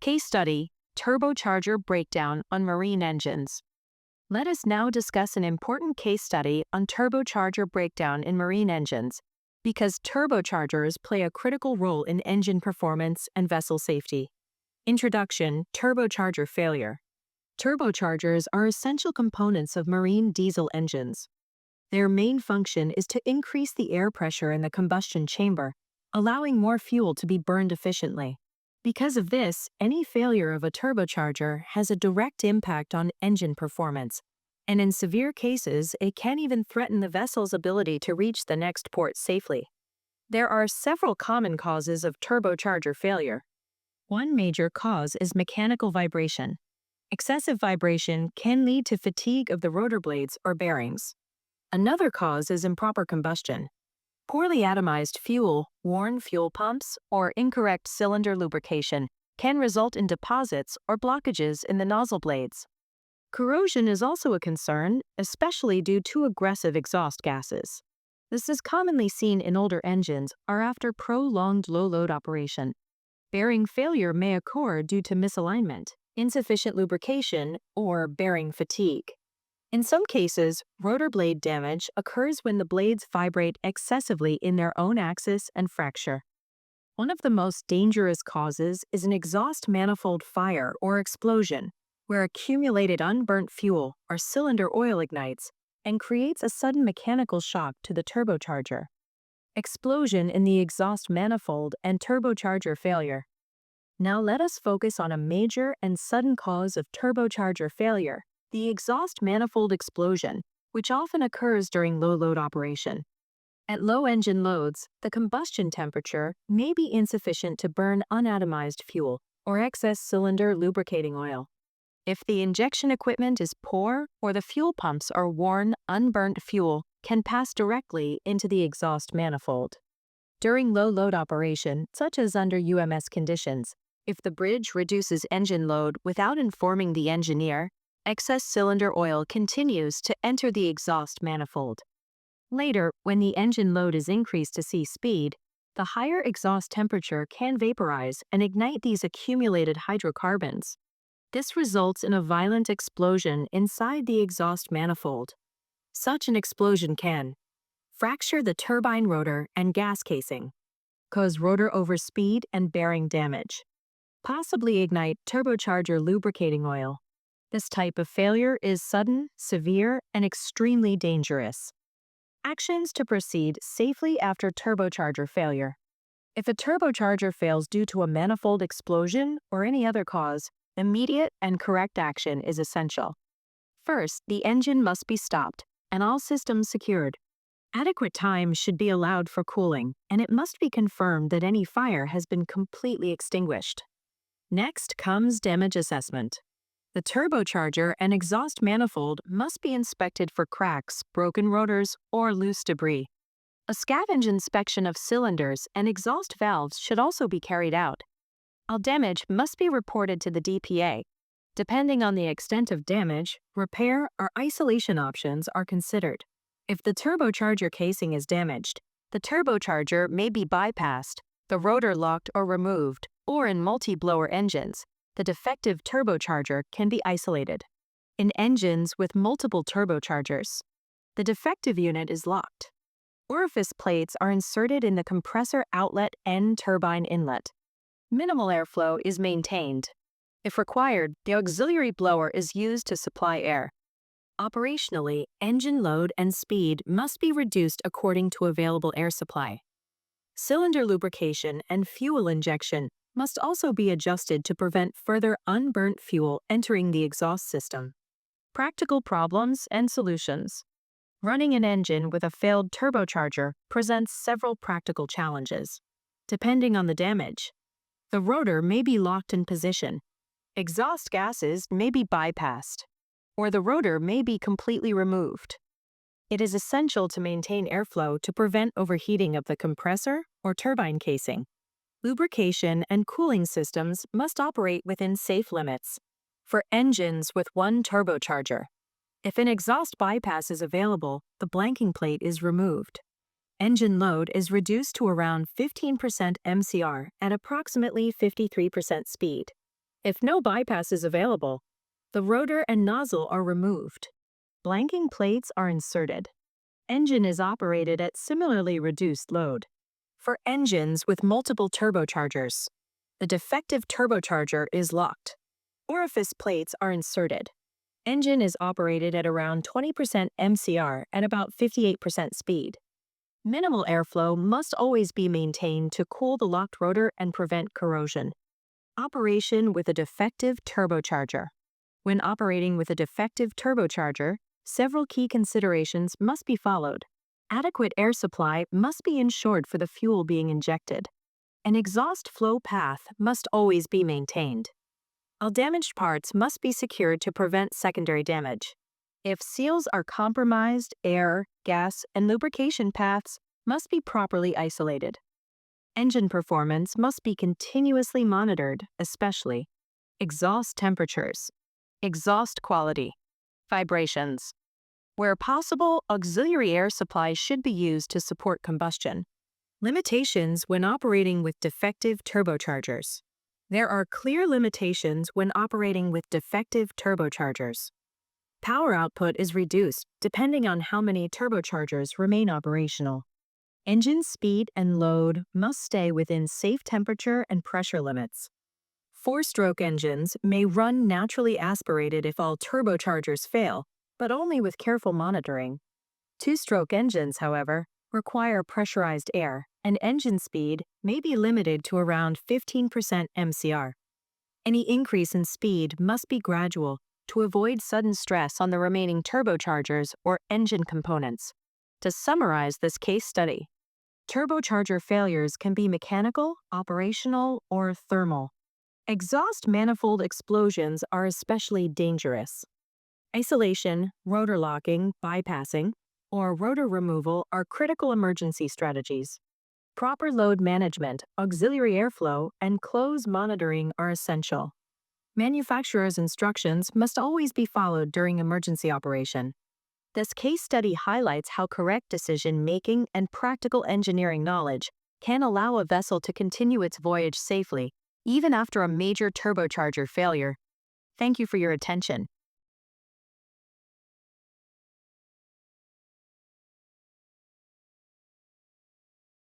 Case study: turbocharger breakdown on marine engines. Let us now discuss an important case study on turbocharger breakdown in marine engines, because turbochargers play a critical role in engine performance and vessel safety. Introduction: turbocharger failure. Turbochargers are essential components of marine diesel engines. Their main function is to increase the air pressure in the combustion chamber, allowing more fuel to be burned efficiently. Because of this, any failure of a turbocharger has a direct impact on engine performance, and in severe cases, it can even threaten the vessel's ability to reach the next port safely. There are several common causes of turbocharger failure. One major cause is mechanical vibration. Excessive vibration can lead to fatigue of the rotor blades or bearings. Another cause is improper combustion. Poorly atomized fuel, worn fuel pumps, or incorrect cylinder lubrication can result in deposits or blockages in the nozzle blades. Corrosion is also a concern, especially due to aggressive exhaust gases. This is commonly seen in older engines or after prolonged low-load operation. Bearing failure may occur due to misalignment, insufficient lubrication, or bearing fatigue. In some cases, rotor blade damage occurs when the blades vibrate excessively in their own axis and fracture. One of the most dangerous causes is an exhaust manifold fire or explosion, where accumulated unburnt fuel or cylinder oil ignites and creates a sudden mechanical shock to the turbocharger. Explosion in the exhaust manifold and turbocharger failure. Now let us focus on a major and sudden cause of turbocharger failure: the exhaust manifold explosion, which often occurs during low-load operation. At low engine loads, the combustion temperature may be insufficient to burn unatomized fuel or excess cylinder lubricating oil. If the injection equipment is poor or the fuel pumps are worn, unburnt fuel can pass directly into the exhaust manifold. During low-load operation, such as under UMS conditions, if the bridge reduces engine load without informing the engineer, excess cylinder oil continues to enter the exhaust manifold. Later, when the engine load is increased to sea speed, the higher exhaust temperature can vaporize and ignite these accumulated hydrocarbons. This results in a violent explosion inside the exhaust manifold. Such an explosion can fracture the turbine rotor and gas casing, cause rotor overspeed and bearing damage, possibly ignite turbocharger lubricating oil. This type of failure is sudden, severe, and extremely dangerous. Actions to proceed safely after turbocharger failure. If a turbocharger fails due to a manifold explosion or any other cause, immediate and correct action is essential. First, the engine must be stopped and all systems secured. Adequate time should be allowed for cooling, and it must be confirmed that any fire has been completely extinguished. Next comes damage assessment. The turbocharger and exhaust manifold must be inspected for cracks, broken rotors, or loose debris. A scavenge inspection of cylinders and exhaust valves should also be carried out. All damage must be reported to the DPA. Depending on the extent of damage, repair or isolation options are considered. If the turbocharger casing is damaged, the turbocharger may be bypassed, the rotor locked or removed, or in multi-blower engines, the defective turbocharger can be isolated. In engines with multiple turbochargers, the defective unit is locked. Orifice plates are inserted in the compressor outlet and turbine inlet. Minimal airflow is maintained. If required, the auxiliary blower is used to supply air. Operationally, engine load and speed must be reduced according to available air supply. Cylinder lubrication and fuel injection must also be adjusted to prevent further unburnt fuel entering the exhaust system. Practical problems and solutions. Running an engine with a failed turbocharger presents several practical challenges. Depending on the damage, the rotor may be locked in position, exhaust gases may be bypassed, or the rotor may be completely removed. It is essential to maintain airflow to prevent overheating of the compressor or turbine casing. Lubrication and cooling systems must operate within safe limits. For engines with one turbocharger, if an exhaust bypass is available, the blanking plate is removed. Engine load is reduced to around 15% MCR at approximately 53% speed. If no bypass is available, the rotor and nozzle are removed. Blanking plates are inserted. Engine is operated at similarly reduced load. For engines with multiple turbochargers, the defective turbocharger is locked. Orifice plates are inserted. Engine is operated at around 20% MCR at about 58% speed. Minimal airflow must always be maintained to cool the locked rotor and prevent corrosion. Operation with a defective turbocharger. When operating with a defective turbocharger, several key considerations must be followed. Adequate air supply must be ensured for the fuel being injected. An exhaust flow path must always be maintained. All damaged parts must be secured to prevent secondary damage. If seals are compromised, air, gas, and lubrication paths must be properly isolated. Engine performance must be continuously monitored, especially exhaust temperatures, exhaust quality, vibrations. Where possible, auxiliary air supply should be used to support combustion. Limitations when operating with defective turbochargers. There are clear limitations when operating with defective turbochargers. Power output is reduced depending on how many turbochargers remain operational. Engine speed and load must stay within safe temperature and pressure limits. Four-stroke engines may run naturally aspirated if all turbochargers fail, but only with careful monitoring. Two-stroke engines, however, require pressurized air, and engine speed may be limited to around 15% MCR. Any increase in speed must be gradual to avoid sudden stress on the remaining turbochargers or engine components. To summarize this case study, turbocharger failures can be mechanical, operational, or thermal. Exhaust manifold explosions are especially dangerous. Isolation, rotor locking, bypassing, or rotor removal are critical emergency strategies. Proper load management, auxiliary airflow, and close monitoring are essential. Manufacturer's instructions must always be followed during emergency operation. This case study highlights how correct decision-making and practical engineering knowledge can allow a vessel to continue its voyage safely, even after a major turbocharger failure. Thank you for your attention.